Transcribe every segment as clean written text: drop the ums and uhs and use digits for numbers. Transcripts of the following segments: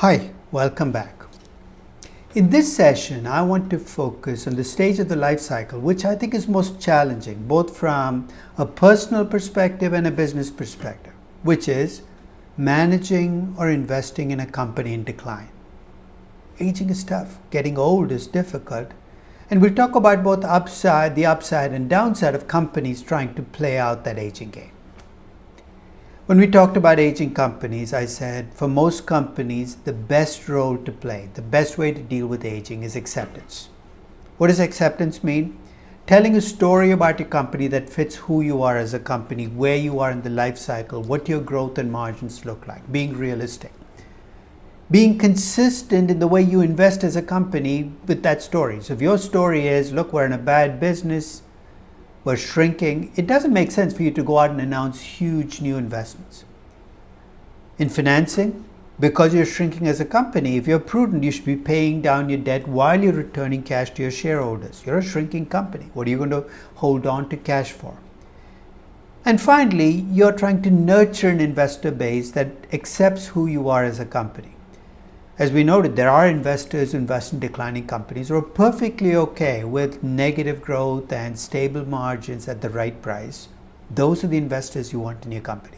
Hi, welcome back. In this session, I want to focus on the stage of the life cycle, which I think is most challenging, both from a personal perspective and a business perspective, which is managing or investing in a company in decline. Aging is tough, getting old is difficult, and we'll talk about both the upside and downside of companies trying to play out that aging game. When we talked about aging companies, I said for most companies, the best role to play, the best way to deal with aging is acceptance. What does acceptance mean? Telling a story about your company that fits who you are as a company, where you are in the life cycle, what your growth and margins look like, being realistic. Being consistent in the way you invest as a company with that story. So if your story is, look, we're in a bad business, we're shrinking, it doesn't make sense for you to go out and announce huge new investments. In financing, because you're shrinking as a company, if you're prudent, you should be paying down your debt while you're returning cash to your shareholders. You're a shrinking company. What are you going to hold on to cash for? And finally, you're trying to nurture an investor base that accepts who you are as a company. As we noted, there are investors who invest in declining companies who are perfectly okay with negative growth and stable margins at the right price. Those are the investors you want in your company.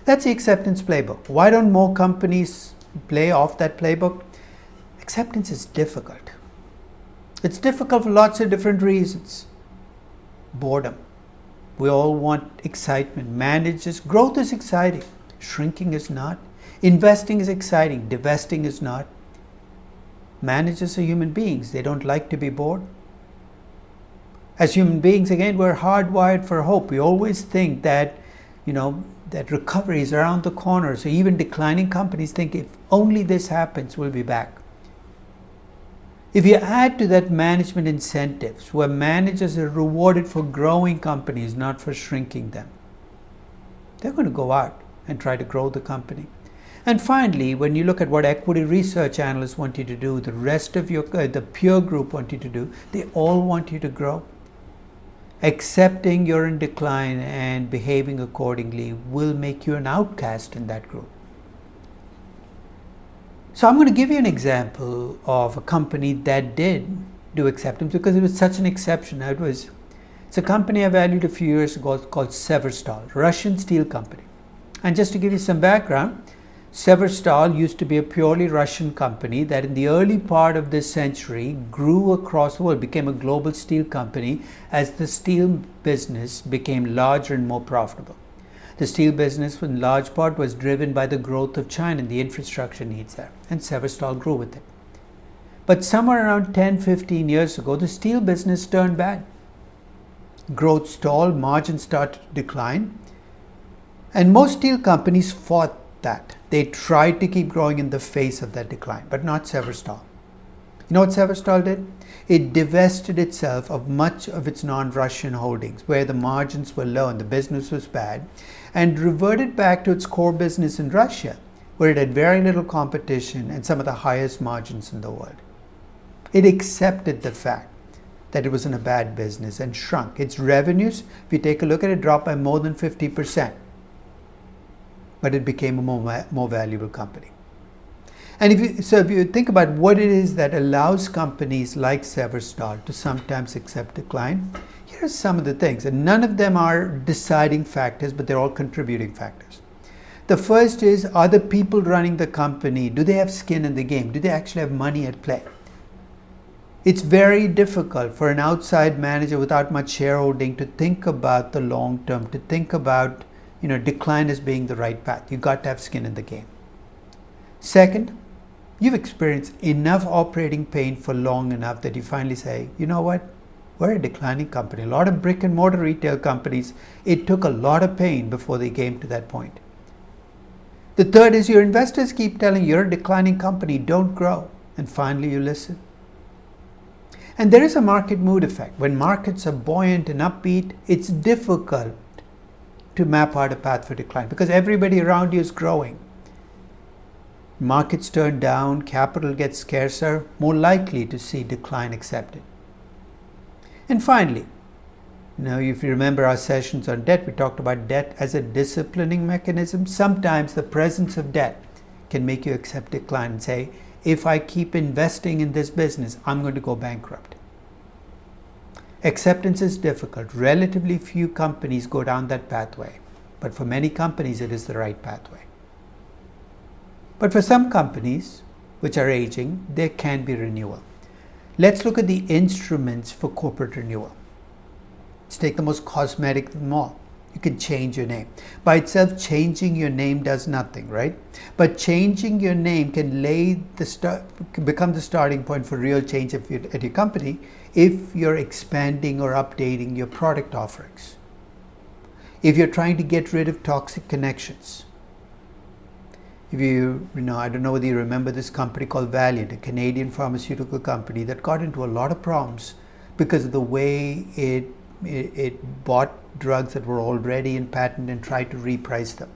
That's the acceptance playbook. Why don't more companies play off that playbook? Acceptance is difficult. It's difficult for lots of different reasons. Boredom. We all want excitement. Managers, growth is exciting. Shrinking is not. Investing is exciting, divesting is not. Managers are human beings. They don't like to be bored. As human beings, again, we're hardwired for hope. We always think that, that recovery is around the corner. So even declining companies think if only this happens, we'll be back. If you add to that management incentives, where managers are rewarded for growing companies, not for shrinking them, they're going to go out and try to grow the company. And finally, when you look at what equity research analysts want you to do, the rest of the peer group want you to do, they all want you to grow. Accepting you're in decline and behaving accordingly will make you an outcast in that group. So I'm going to give you an example of a company that did do acceptance because it was such an exception. It's a company I valued a few years ago called Severstal, Russian steel company. And just to give you some background, Severstal used to be a purely Russian company that in the early part of this century grew across the world, became a global steel company as the steel business became larger and more profitable. The steel business in large part was driven by the growth of China and the infrastructure needs there, and Severstal grew with it. But somewhere around 10-15 years ago, the steel business turned bad. Growth stalled, margins started to decline, and most steel companies fought that. They tried to keep growing in the face of that decline, but not Severstal. You know what Severstal did? It divested itself of much of its non-Russian holdings, where the margins were low and the business was bad, and reverted back to its core business in Russia, where it had very little competition and some of the highest margins in the world. It accepted the fact that it was in a bad business and shrunk. Its revenues, if you take a look at it, dropped by more than 50%. But it became a more valuable company. And if you think about what it is that allows companies like Severstal to sometimes accept decline, here are some of the things. And none of them are deciding factors, but they're all contributing factors. The first is, are the people running the company, do they have skin in the game? Do they actually have money at play? It's very difficult for an outside manager without much shareholding to think about the long term, to think about decline as being the right path. You've got to have skin in the game. Second, you've experienced enough operating pain for long enough that you finally say, you know what? We're a declining company. A lot of brick and mortar retail companies, it took a lot of pain before they came to that point. The third is your investors keep telling you you're a declining company, don't grow. And finally you listen. And there is a market mood effect. When markets are buoyant and upbeat, it's difficult to map out a path for decline because everybody around you is growing. Markets turn down, capital gets scarcer, more likely to see decline accepted. And finally, if you remember our sessions on debt, we talked about debt as a disciplining mechanism. Sometimes the presence of debt can make you accept decline and say, if I keep investing in this business, I'm going to go bankrupt. Acceptance is difficult. Relatively few companies go down that pathway, but for many companies, it is the right pathway. But for some companies which are aging, there can be renewal. Let's look at the instruments for corporate renewal. Let's take the most cosmetic of them all. You can change your name. By itself, changing your name does nothing, right? But changing your name can become the starting point for real change at your company if you're expanding or updating your product offerings. If you're trying to get rid of toxic connections. If I don't know whether you remember this company called Valiant, a Canadian pharmaceutical company that got into a lot of problems because of the way it bought drugs that were already in patent and tried to reprice them.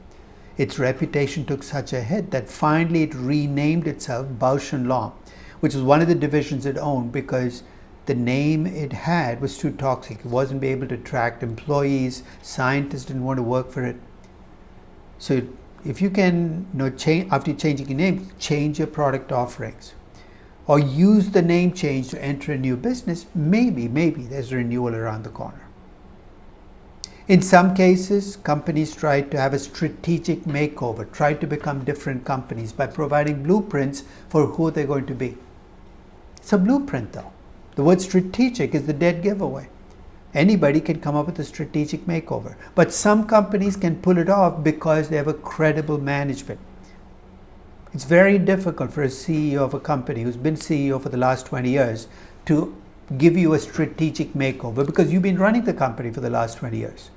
Its reputation took such a hit that finally it renamed itself Bausch & Lomb, which was one of the divisions it owned because the name it had was too toxic. It wasn't able to attract employees. Scientists didn't want to work for it. So if you can, change after changing your name, change your product offerings, or use the name change to enter a new business, maybe there's renewal around the corner. In some cases, companies try to have a strategic makeover, try to become different companies by providing blueprints for who they're going to be. It's a blueprint though. The word strategic is the dead giveaway. Anybody can come up with a strategic makeover, but some companies can pull it off because they have a credible management. It's very difficult for a CEO of a company who's been CEO for the last 20 years to give you a strategic makeover because you've been running the company for the last 20 years.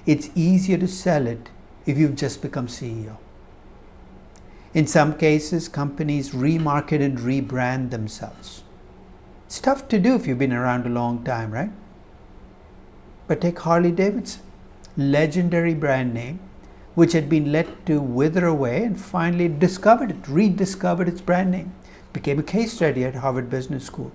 It's easier to sell it if you've just become CEO. In some cases, companies remarket and rebrand themselves. It's tough to do if you've been around a long time, right? But take Harley Davidson, legendary brand name, which had been let to wither away and finally rediscovered its brand name, became a case study at Harvard Business School.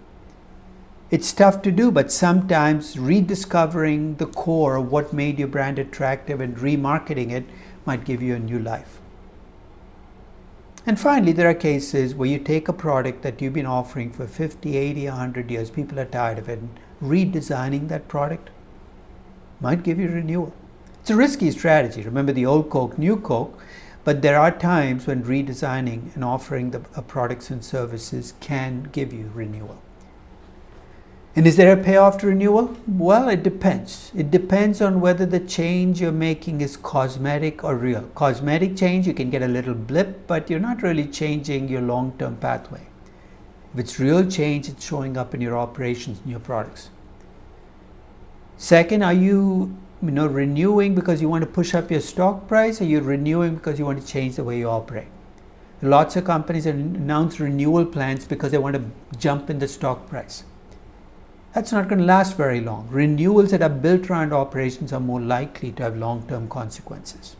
It's tough to do, but sometimes rediscovering the core of what made your brand attractive and remarketing it might give you a new life. And finally, there are cases where you take a product that you've been offering for 50, 80, 100 years, people are tired of it, and redesigning that product might give you renewal. It's a risky strategy. Remember the old Coke, new Coke, but there are times when redesigning and offering the products and services can give you renewal. And is there a payoff to renewal? Well, it depends. It depends on whether the change you're making is cosmetic or real. Cosmetic change, you can get a little blip, but you're not really changing your long-term pathway. If it's real change, it's showing up in your operations and your products. Second, are you renewing because you want to push up your stock price, or you're renewing because you want to change the way you operate? Lots of companies announce renewal plans because they want to jump in the stock price. That's not going to last very long. Renewals that are built around operations are more likely to have long-term consequences.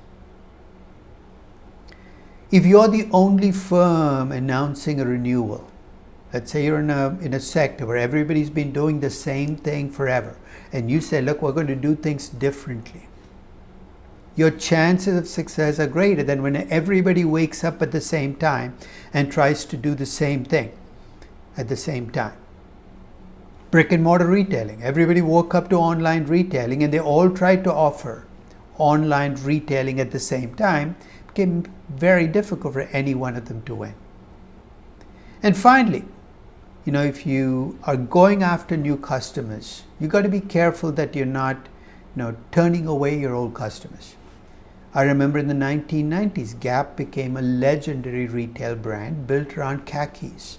If you're the only firm announcing a renewal, let's say you're in a sector where everybody's been doing the same thing forever, and you say, look, we're going to do things differently, your chances of success are greater than when everybody wakes up at the same time and tries to do the same thing at the same time. Brick and mortar retailing. Everybody woke up to online retailing and they all tried to offer online retailing at the same time. It became very difficult for any one of them to win. And finally, if you are going after new customers, you got to be careful that you're not, turning away your old customers. I remember in the 1990s, Gap became a legendary retail brand built around khakis.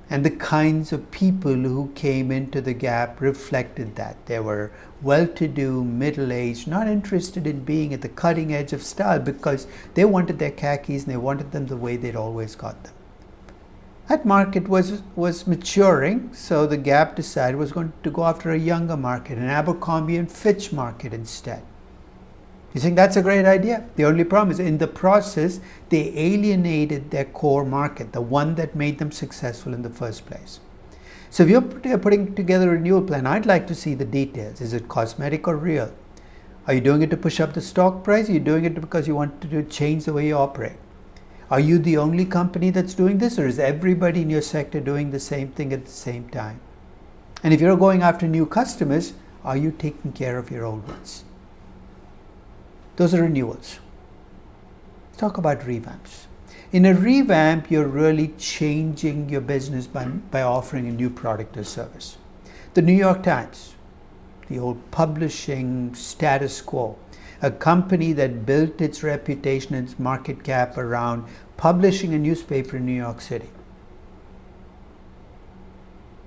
And the kinds of people who came into the Gap reflected that. They were well-to-do, middle-aged, not interested in being at the cutting edge of style because they wanted their khakis and they wanted them the way they'd always got them. That market was maturing, so the Gap decided it was going to go after a younger market, an Abercrombie and Fitch market instead. You think that's a great idea? The only problem is in the process, they alienated their core market, the one that made them successful in the first place. So if you're putting together a renewal plan, I'd like to see the details. Is it cosmetic or real? Are you doing it to push up the stock price? Are you doing it because you want to change the way you operate? Are you the only company that's doing this, or is everybody in your sector doing the same thing at the same time? And if you're going after new customers, are you taking care of your old ones? Those are renewals. Let's talk about revamps. In a revamp, you're really changing your business by offering a new product or service. The New York Times, the old publishing status quo, a company that built its reputation and its market cap around publishing a newspaper in New York City,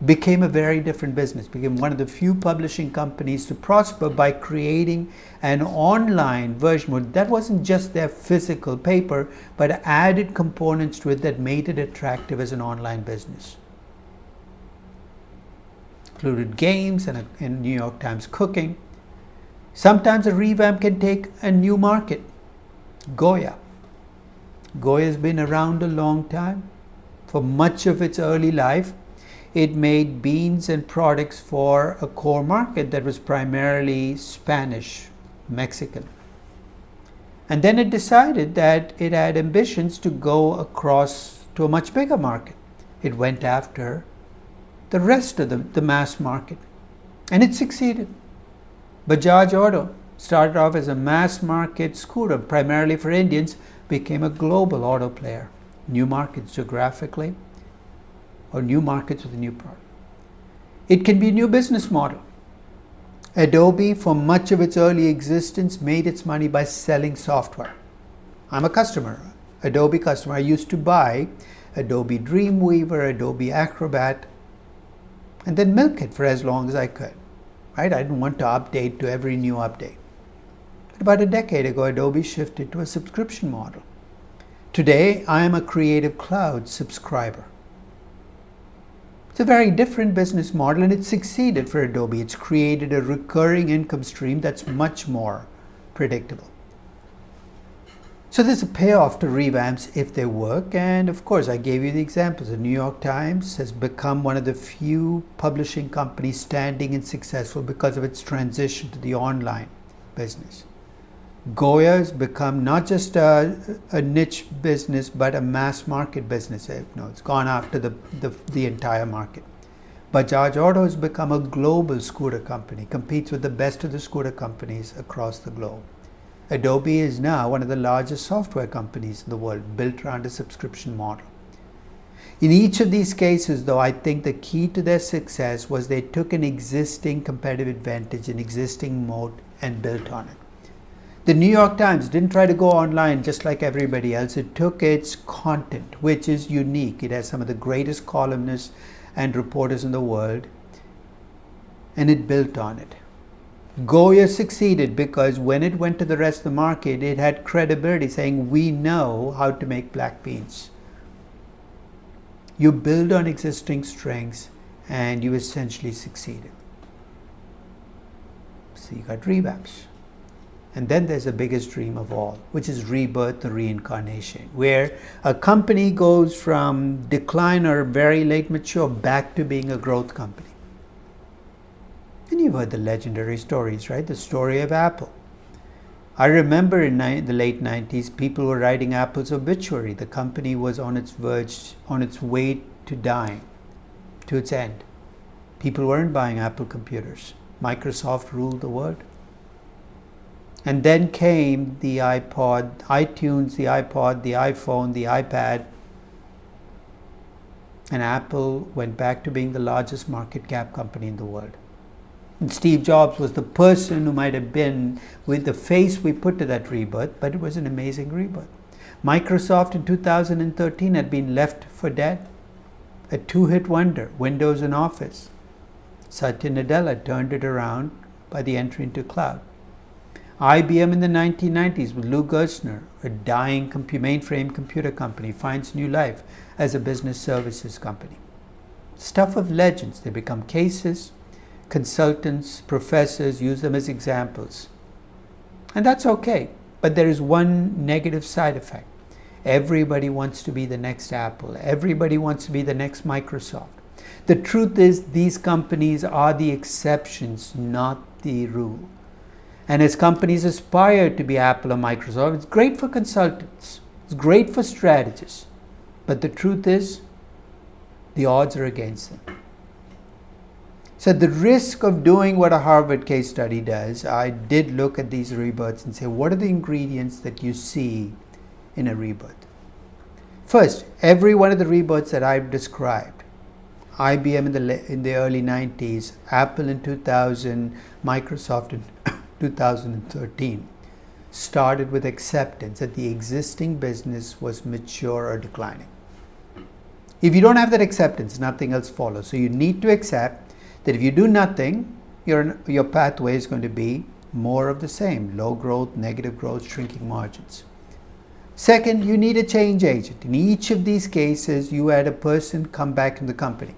became a very different business, became one of the few publishing companies to prosper by creating an online version that wasn't just their physical paper, but added components to it that made it attractive as an online business. Included games and New York Times cooking. Sometimes a revamp can take a new market. Goya. Goya's been around a long time. For much of its early life, it made beans and products for a core market that was primarily Spanish, Mexican. And then it decided that it had ambitions to go across to a much bigger market. It went after the rest of the mass market. And it succeeded. Bajaj Auto started off as a mass market scooter, primarily for Indians, became a global auto player. New markets geographically, or new markets with a new product. It can be a new business model. Adobe, for much of its early existence, made its money by selling software. I'm a customer, Adobe customer. I used to buy Adobe Dreamweaver, Adobe Acrobat, and then milk it for as long as I could. Right? I didn't want to update to every new update. But about a decade ago, Adobe shifted to a subscription model. Today, I am a Creative Cloud subscriber. It's a very different business model, and it succeeded for Adobe. It's created a recurring income stream that's much more predictable. So there's a payoff to revamps if they work, and of course I gave you the examples. The New York Times has become one of the few publishing companies standing and successful because of its transition to the online business. Goya has become not just a niche business, but a mass market business. It's gone after the entire market. Bajaj Auto has become a global scooter company, competes with the best of the scooter companies across the globe. Adobe is now one of the largest software companies in the world, built around a subscription model. In each of these cases, though, I think the key to their success was they took an existing competitive advantage, an existing moat, and built on it. The New York Times didn't try to go online just like everybody else. It took its content, which is unique. It has some of the greatest columnists and reporters in the world, and it built on it. Goya succeeded because when it went to the rest of the market, it had credibility, saying, we know how to make black beans. You build on existing strengths and you essentially succeeded. So you got revamps. And then there's the biggest dream of all, which is rebirth, the reincarnation, where a company goes from decline or very late mature back to being a growth company. And you've heard the legendary stories, right? The story of Apple. I remember in the late 90s, people were writing Apple's obituary. The company was on its verge, on its way to dying, to its end. People weren't buying Apple computers. Microsoft ruled the world. And then came the iPod, iTunes, the iPod, the iPhone, the iPad. And Apple went back to being the largest market cap company in the world. And Steve Jobs was the person who might have been with the face we put to that rebirth, but it was an amazing rebirth. Microsoft in 2013 had been left for dead. A two-hit wonder, Windows and Office. Satya Nadella turned it around by the entry into cloud. IBM in the 1990s with Lou Gerstner, a dying mainframe computer company, finds new life as a business services company. Stuff of legends. They become cases. Consultants, professors use them as examples. And that's okay. But there is one negative side effect. Everybody wants to be the next Apple. Everybody wants to be the next Microsoft. The truth is, these companies are the exceptions, not the rule. And as companies aspire to be Apple or Microsoft, it's great for consultants. It's great for strategists, but the truth is, the odds are against them. So at the risk of doing what a Harvard case study does, I did look at these rebirths and say, what are the ingredients that you see in a rebirth? First, every one of the rebirths that I've described, IBM in the early 90s, Apple in 2000, Microsoft in 2013, started with acceptance that the existing business was mature or declining. If you don't have that acceptance, nothing else follows. So you need to accept that if you do nothing, your pathway is going to be more of the same: low growth, negative growth, shrinking margins. Second, you need a change agent. In each of these cases, you had a person come back in the company,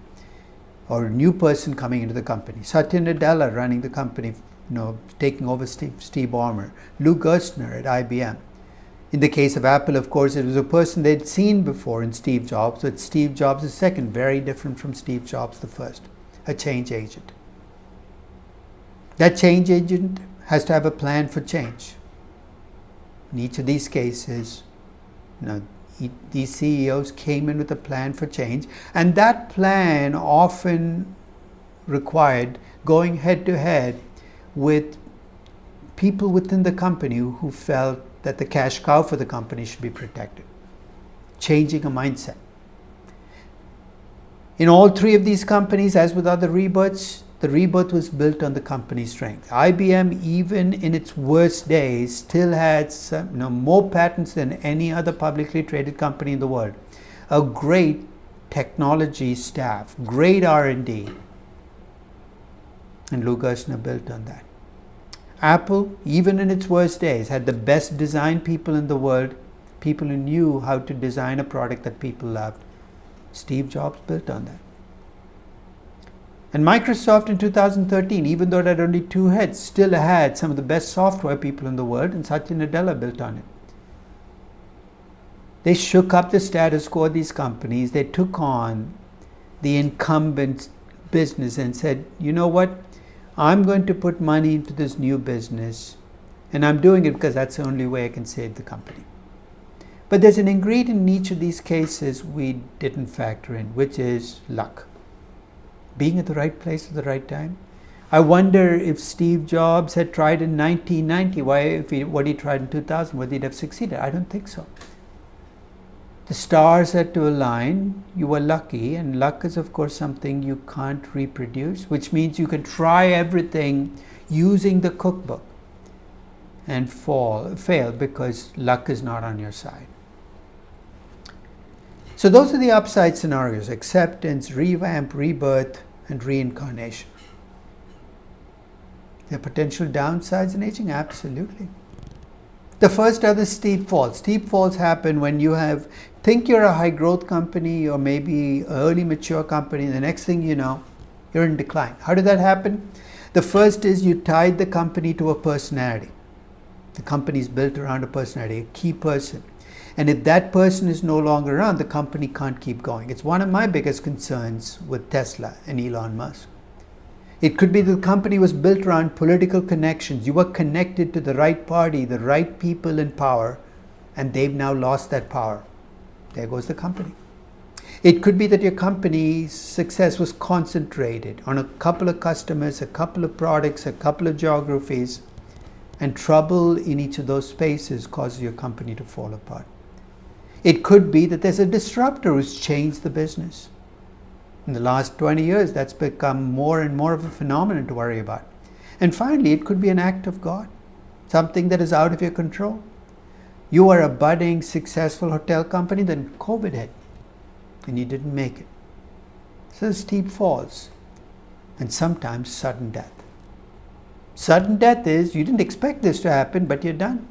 or a new person coming into the company. Satya Nadella running the company, taking over Steve Ballmer. Lou Gerstner at IBM. In the case of Apple, of course, it was a person they'd seen before in Steve Jobs, but Steve Jobs the second, very different from Steve Jobs the first. A change agent. That change agent has to have a plan for change. In each of these cases, these CEOs came in with a plan for change, and that plan often required going head to head with people within the company who felt that the cash cow for the company should be protected. Changing a mindset. In all three of these companies, as with other rebirths, the rebirth was built on the company's strength. IBM, even in its worst days, still had more patents than any other publicly traded company in the world. A great technology staff, great R&D. And Lou Gerstner built on that. Apple, even in its worst days, had the best design people in the world, people who knew how to design a product that people loved. Steve Jobs built on that. And Microsoft in 2013, even though it had only two heads, still had some of the best software people in the world, and Satya Nadella built on it. They shook up the status quo of these companies. They took on the incumbent business and said, you know what? I'm going to put money into this new business, and I'm doing it because that's the only way I can save the company. But there's an ingredient in each of these cases we didn't factor in, which is luck. Being at the right place at the right time. I wonder if Steve Jobs had tried in 1990, what he tried in 2000, whether he'd have succeeded. I don't think so. The stars had to align. You were lucky, and luck is, of course, something you can't reproduce, which means you can try everything using the cookbook and fail because luck is not on your side. So those are the upside scenarios: acceptance, revamp, rebirth, and reincarnation. There are potential downsides in aging? Absolutely. The first are the steep falls. Steep falls happen when you think you're a high growth company or maybe an early mature company, and the next thing you know, you're in decline. How did that happen? The first is you tied the company to a personality. The company is built around a personality, a key person. And if that person is no longer around, the company can't keep going. It's one of my biggest concerns with Tesla and Elon Musk. It could be the company was built around political connections. You were connected to the right party, the right people in power, and they've now lost that power. There goes the company. It could be that your company's success was concentrated on a couple of customers, a couple of products, a couple of geographies, and trouble in each of those spaces causes your company to fall apart. It could be that there's a disruptor who's changed the business. In the last 20 years, that's become more and more of a phenomenon to worry about. And finally, it could be an act of God, something that is out of your control. You are a budding, successful hotel company, then COVID hit, and you didn't make it. So steep falls, and sometimes sudden death. Sudden death is, you didn't expect this to happen, but you're done.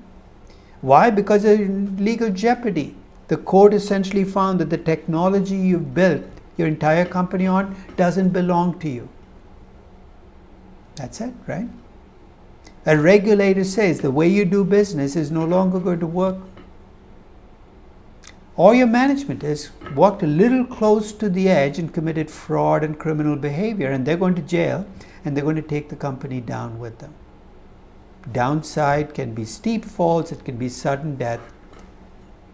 Why? Because of legal jeopardy. The court essentially found that the technology you've built your entire company on doesn't belong to you. That's it, right? A regulator says the way you do business is no longer going to work. Or your management has walked a little close to the edge and committed fraud and criminal behavior, and they're going to jail, and they're going to take the company down with them. Downside can be steep falls, it can be sudden death.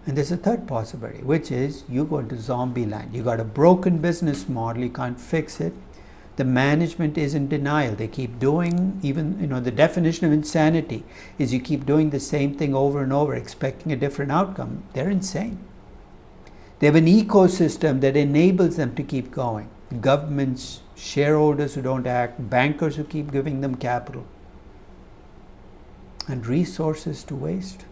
And there's a third possibility, which is you go into Zombieland. You got a broken business model, you can't fix it. The management is in denial. They keep doing, even, the definition of insanity is you keep doing the same thing over and over, expecting a different outcome. They're insane. They have an ecosystem that enables them to keep going. Governments, shareholders who don't act, bankers who keep giving them capital, and resources to waste.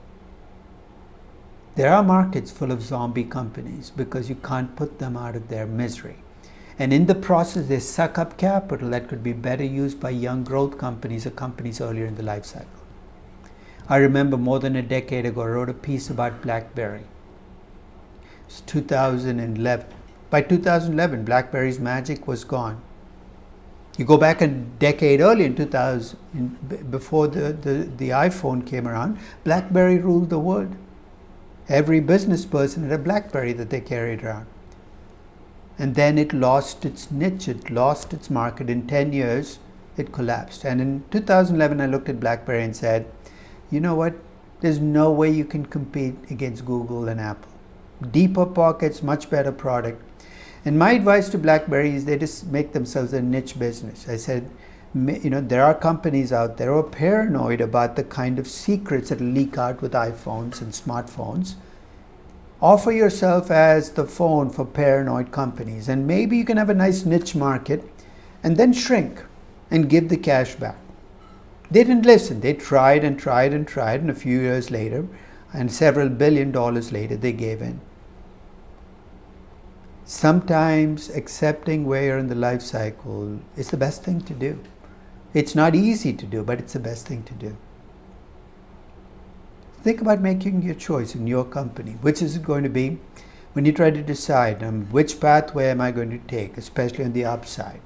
There are markets full of zombie companies because you can't put them out of their misery. And in the process, they suck up capital that could be better used by young growth companies or companies earlier in the life cycle. I remember more than a decade ago, I wrote a piece about BlackBerry. It's 2011. By 2011, BlackBerry's magic was gone. You go back a decade earlier in 2000, before the iPhone came around, BlackBerry ruled the world. Every business person had a BlackBerry that they carried around. And then it lost its niche, it lost its market. In 10 years, it collapsed. And in 2011, I looked at BlackBerry and said, you know what? There's no way you can compete against Google and Apple. Deeper pockets, much better product. And my advice to BlackBerry is they just make themselves a niche business. I said, there are companies out there who are paranoid about the kind of secrets that leak out with iPhones and smartphones. Offer yourself as the phone for paranoid companies, and maybe you can have a nice niche market and then shrink and give the cash back. They didn't listen. They tried and tried and tried, and a few years later, and several $1 billion later, they gave in. Sometimes accepting where you're in the life cycle is the best thing to do. It's not easy to do, but it's the best thing to do. Think about making your choice in your company. Which is it going to be? When you try to decide which pathway am I going to take, especially on the upside.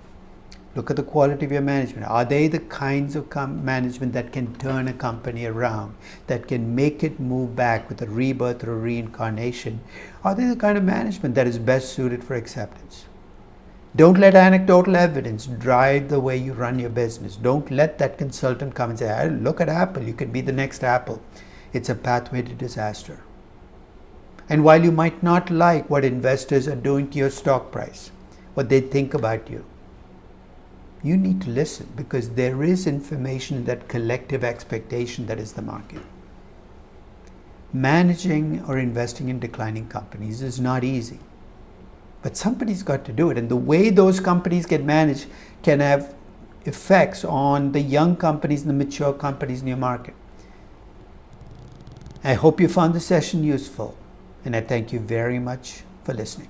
Look at the quality of your management. Are they the kinds of management that can turn a company around, that can make it move back with a rebirth or a reincarnation? Are they the kind of management that is best suited for acceptance? Don't let anecdotal evidence drive the way you run your business. Don't let that consultant come and say, hey, look at Apple, you could be the next Apple. It's a pathway to disaster. And while you might not like what investors are doing to your stock price, what they think about you, you need to listen, because there is information in that collective expectation that is the market. Managing or investing in declining companies is not easy, but somebody's got to do it. And the way those companies get managed can have effects on the young companies and the mature companies in your market. I hope you found the session useful, and I thank you very much for listening.